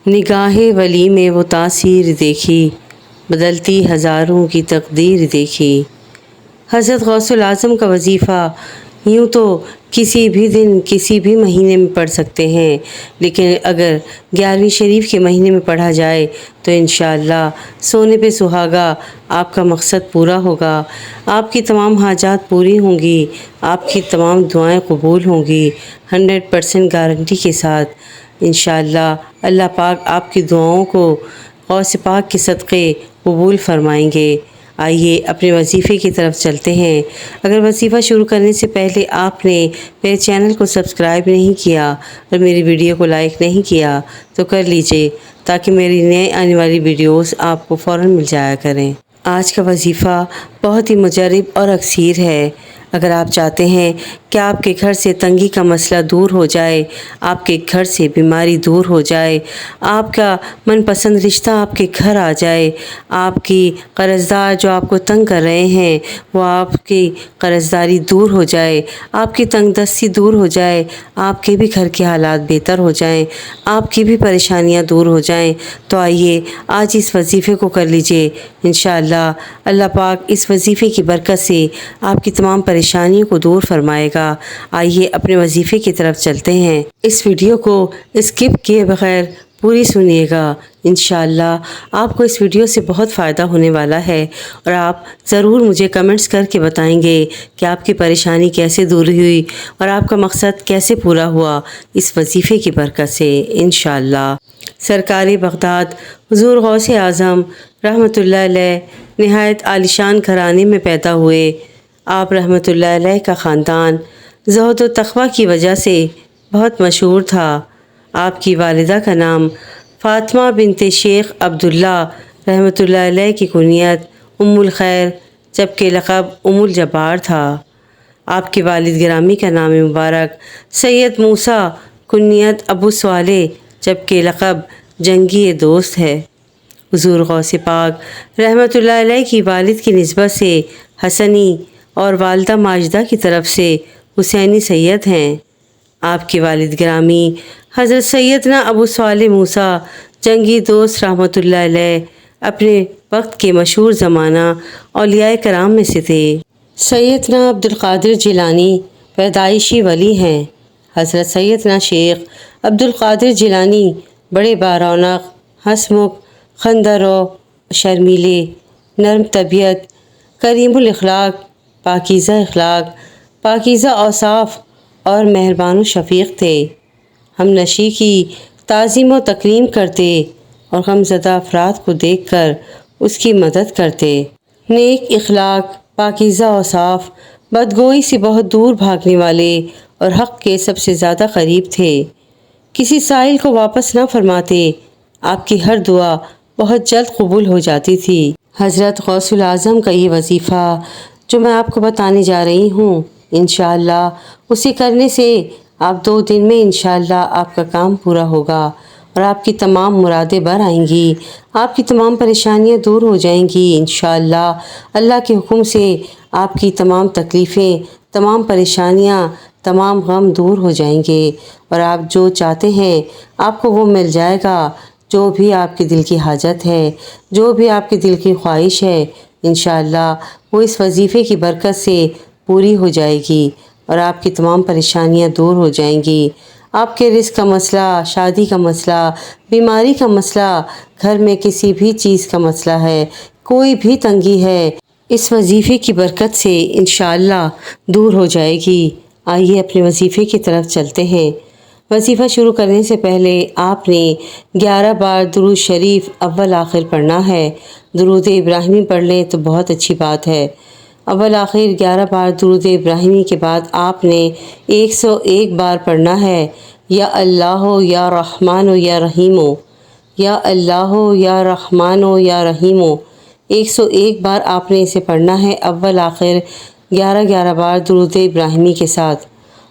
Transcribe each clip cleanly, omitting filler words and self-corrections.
نگاہ ولی میں وہ تاثیر دیکھی، بدلتی ہزاروں کی تقدیر دیکھی۔ حضرت غوث الاعظم کا وظیفہ یوں تو کسی بھی دن کسی بھی مہینے میں پڑھ سکتے ہیں، لیکن اگر 11ویں شریف کے مہینے میں پڑھا جائے تو انشاءاللہ سونے پہ سہاگا آپ کا مقصد پورا ہوگا، آپ کی تمام حاجات پوری ہوں گی، آپ کی تمام دعائیں قبول ہوں گی 100% گارنٹی کے ساتھ۔ انشاءاللہ اللہ پاک آپ کی دعاؤں کو غوث پاک کے صدقے قبول فرمائیں گے۔ آئیے اپنے وظیفے کی طرف چلتے ہیں۔ اگر وظیفہ شروع کرنے سے پہلے آپ نے میرے چینل کو سبسکرائب نہیں کیا اور میری ویڈیو کو لائک نہیں کیا تو کر لیجئے، تاکہ میری نئے آنے والی ویڈیوز آپ کو فوراً مل جایا کریں۔ آج کا وظیفہ بہت ہی مجرب اور اکثیر ہے۔ اگر آپ چاہتے ہیں کہ آپ کے گھر سے تنگی کا مسئلہ دور ہو جائے، آپ کے گھر سے بیماری دور ہو جائے، آپ کا من پسند رشتہ آپ کے گھر آ جائے، آپ کی قرض دار جو آپ کو تنگ کر رہے ہیں وہ آپ کی قرض داری دور ہو جائے، آپ کی تنگ دستی دور ہو جائے، آپ کے بھی گھر کے حالات بہتر ہو جائیں، آپ کی بھی پریشانیاں دور ہو جائیں، تو آئیے آج اس وظیفے کو کر لیجئے۔ انشاءاللہ اللہ پاک اس وظیفے کی برکت سے آپ کی تمام پریشانیوں کو دور فرمائے گا۔ آئیے اپنے وظیفے کی طرف چلتے ہیں۔ اس ویڈیو کو اسکپ کیے بغیر پوری سنیے گا۔ انشاءاللہ آپ کو اس ویڈیو سے بہت فائدہ ہونے والا ہے، اور آپ ضرور مجھے کمنٹس کر کے بتائیں گے کہ آپ کی پریشانی کیسے دور ہوئی اور آپ کا مقصد کیسے پورا ہوا اس وظیفے کی برکت سے انشاءاللہ۔ سرکار بغداد حضور غوث اعظم رحمۃ اللہ علیہ نہایت عالیشان گھرانے میں پیدا ہوئے۔ آپ رحمۃ اللہ علیہ کا خاندان زہد و تقوی کی وجہ سے بہت مشہور تھا۔ آپ کی والدہ کا نام فاطمہ بنت شیخ عبداللہ رحمۃ اللہ علیہ کی کنیت ام الخیر جبکہ لقب ام الجبار تھا۔ آپ کے والد گرامی کا نام مبارک سید موسیٰ کنیت ابو صالح جبکہ لقب جنگی دوست ہے۔ حضور غوث پاک رحمۃ اللہ علیہ کی والد کی نسبت سے حسنی اور والدہ ماجدہ کی طرف سے حسینی سید ہیں۔ آپ کے والد گرامی حضرت سیدنا ابو صالح موسیٰ جنگی دوست رحمۃ اللہ علیہ اپنے وقت کے مشہور زمانہ اولیاء کرام میں سے تھے۔ سیدنا عبد القادر جیلانی پیدائشی ولی ہیں۔ حضرت سیدنا شیخ عبد القادر جیلانی بڑے بارونق، ہنسمکھ، خندرو، شرمیلے، نرم طبیعت، کریم الاخلاق، پاکیزہ پاکیزہ اوصاف اور مہربان و شفیق تھے۔ ہم نشی کی تعظیم و تکریم کرتے اور غمزدہ افراد کو دیکھ کر اس کی مدد کرتے۔ نیک اخلاق، پاکیزہ اوصاف، بدگوئی سے بہت دور بھاگنے والے اور حق کے سب سے زیادہ قریب تھے۔ کسی سائل کو واپس نہ فرماتے، آپ کی ہر دعا بہت جلد قبول ہو جاتی تھی۔ حضرت غوث الاعظم کا یہ وظیفہ جو میں آپ کو بتانے جا رہی ہوں، انشاءاللہ اسے کرنے سے آپ 2 دن میں انشاءاللہ آپ کا کام پورا ہوگا اور آپ کی تمام مرادیں بر آئیں گی، آپ کی تمام پریشانیاں دور ہو جائیں گی انشاءاللہ۔ اللہ کے حکم سے آپ کی تمام تکلیفیں، تمام پریشانیاں، تمام غم دور ہو جائیں گے، اور آپ جو چاہتے ہیں آپ کو وہ مل جائے گا۔ جو بھی آپ کے دل کی حاجت ہے، جو بھی آپ کے دل کی خواہش ہے، انشاءاللہ وہ اس وظیفے کی برکت سے پوری ہو جائے گی اور آپ کی تمام پریشانیاں دور ہو جائیں گی۔ آپ کے رزق کا مسئلہ، شادی کا مسئلہ، بیماری کا مسئلہ، گھر میں کسی بھی چیز کا مسئلہ ہے، کوئی بھی تنگی ہے، اس وظیفے کی برکت سے انشاءاللہ دور ہو جائے گی۔ آئیے اپنے وظیفے کی طرف چلتے ہیں۔ وظیفہ شروع کرنے سے پہلے آپ نے 11 بار درود شریف اول آخر پڑھنا ہے۔ درود ابراہیمی پڑھ لیں تو بہت اچھی بات ہے۔ اول آخر 11 بار درود ابراہیمی کے بعد آپ نے 101 بار پڑھنا ہے، یا اللہ یا رحمان یا رحیم، یا اللہ یا رحمان یا رحیم۔ 101 بار آپ نے اسے پڑھنا ہے اول آخر 11 بار درود ابراہیمی کے ساتھ،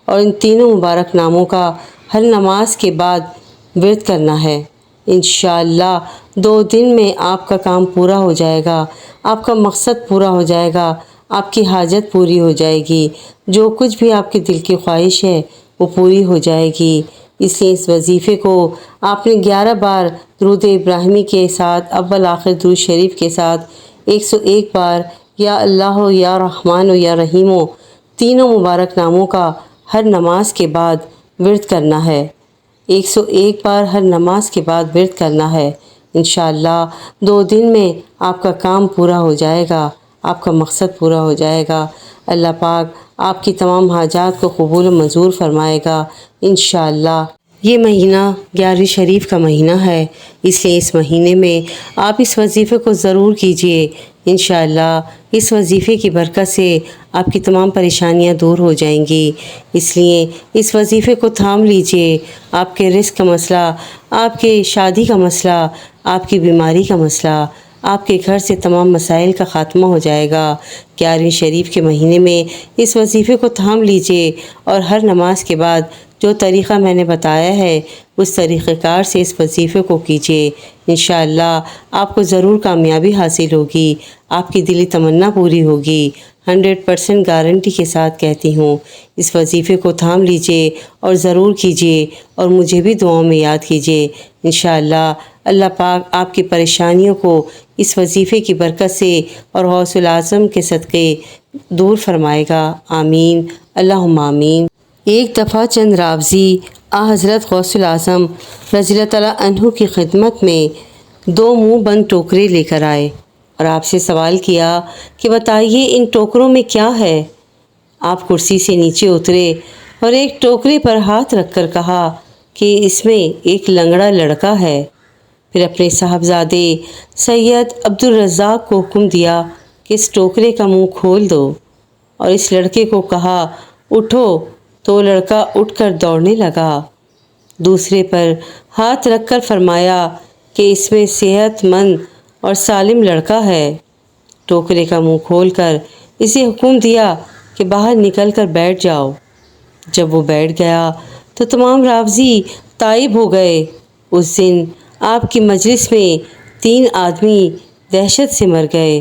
اور ان تینوں مبارک ناموں کا ہر نماز کے بعد ورد کرنا ہے۔ انشاءاللہ 2 دن میں آپ کا کام پورا ہو جائے گا، آپ کا مقصد پورا ہو جائے گا، آپ کی حاجت پوری ہو جائے گی، جو کچھ بھی آپ کے دل کی خواہش ہے وہ پوری ہو جائے گی۔ اس لیے اس وظیفے کو آپ نے 11 بار درود ابراہیمی کے ساتھ اول آخر درود شریف کے ساتھ 101 بار یا اللہ و یا رحمان و یا رحیم و تینوں مبارک ناموں کا ہر نماز کے بعد ورد کرنا ہے۔ 101 بار ہر نماز کے بعد ورد کرنا ہے۔ انشاءاللہ 2 دن میں آپ کا کام پورا ہو جائے گا، آپ کا مقصد پورا ہو جائے گا۔ اللہ پاک آپ کی تمام حاجات کو قبول و منظور فرمائے گا انشاءاللہ۔ یہ مہینہ 11 شریف کا مہینہ ہے، اس لیے اس مہینے میں آپ اس وظیفے کو ضرور کیجئے۔ انشاءاللہ اس وظیفے کی برکت سے آپ کی تمام پریشانیاں دور ہو جائیں گی، اس لیے اس وظیفے کو تھام لیجئے۔ آپ کے رزق کا مسئلہ، آپ کے شادی کا مسئلہ، آپ کی بیماری کا مسئلہ، آپ کے گھر سے تمام مسائل کا خاتمہ ہو جائے گا۔ 11 شریف کے مہینے میں اس وظیفے کو تھام لیجئے اور ہر نماز کے بعد جو طریقہ میں نے بتایا ہے اس طریقہ کار سے اس وظیفے کو کیجئے۔ انشاءاللہ آپ کو ضرور کامیابی حاصل ہوگی، آپ کی دلی تمنا پوری ہوگی۔ 100% گارنٹی کے ساتھ کہتی ہوں، اس وظیفے کو تھام لیجئے اور ضرور کیجئے اور مجھے بھی دعاؤں میں یاد کیجئے۔ انشاءاللہ اللہ پاک آپ کی پریشانیوں کو اس وظیفے کی برکت سے اور غوث الاعظم کے صدقے دور فرمائے گا۔ آمین، اللہم آمین۔ ایک دفعہ چند راوزی حضرت غوث الاعظم رضی اللہ تعالیٰ عنہ کی خدمت میں 2 منہ بند ٹوکرے لے کر آئے اور آپ سے سوال کیا کہ بتائیے ان ٹوکروں میں کیا ہے؟ آپ کرسی سے نیچے اترے اور ایک ٹوکرے پر ہاتھ رکھ کر کہا کہ اس میں ایک لنگڑا لڑکا ہے۔ پھر اپنے صاحبزادے سید عبدالرزاق کو حکم دیا کہ اس ٹوکرے کا منہ کھول دو اور اس لڑکے کو کہا اٹھو، تو لڑکا اٹھ کر دوڑنے لگا۔ دوسرے پر ہاتھ رکھ کر فرمایا کہ اس میں صحت مند اور سالم لڑکا ہے۔ ٹوکرے کا منہ کھول کر اسے حکم دیا کہ باہر نکل کر بیٹھ جاؤ۔ جب وہ بیٹھ گیا تو تمام راوزی تائب ہو گئے۔ اس دن آپ کی مجلس میں 3 آدمی دہشت سے مر گئے۔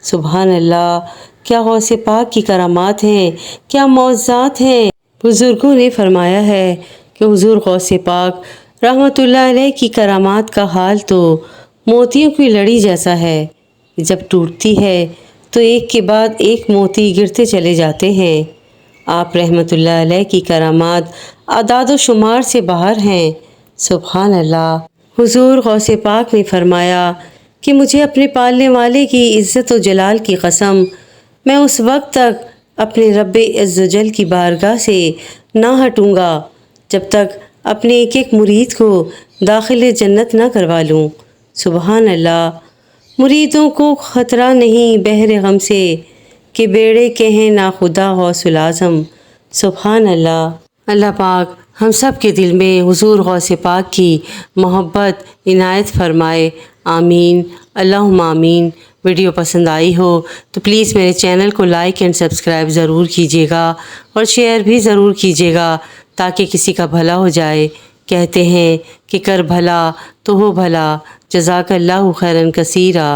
سبحان اللہ، کیا غوث پاک کی کرامات ہیں، کیا معجزات ہیں۔ بزرگوں نے فرمایا ہے کہ حضور غوث پاک رحمۃ اللہ علیہ کی کرامات کا حال تو موتیوں کی لڑی جیسا ہے، جب ٹوٹتی ہے تو ایک کے بعد ایک موتی گرتے چلے جاتے ہیں۔ آپ رحمۃ اللہ علیہ کی کرامات اعداد و شمار سے باہر ہیں۔ سبحان اللہ۔ حضور غوث پاک نے فرمایا کہ مجھے اپنے پالنے والے کی عزت و جلال کی قسم، میں اس وقت تک اپنے رب عز و جل کی بارگاہ سے نہ ہٹوں گا جب تک اپنے ایک ایک مرید کو داخل جنت نہ کروا لوں۔ سبحان اللہ۔ مریدوں کو خطرہ نہیں بحر غم سے، کہ بیڑے کے ہیں ناخدا غوث الاعظم۔ سبحان اللہ۔ اللہ پاک ہم سب کے دل میں حضور غوث پاک کی محبت عنایت فرمائے۔ آمین، اللہم آمین۔ ویڈیو پسند آئی ہو تو پلیز میرے چینل کو لائک اینڈ سبسکرائب ضرور کیجیے گا اور شیئر بھی ضرور کیجیے گا تاکہ کسی کا بھلا ہو جائے۔ کہتے ہیں کہ کر بھلا تو ہو بھلا۔ جزاک اللہ خیرا کثیرا۔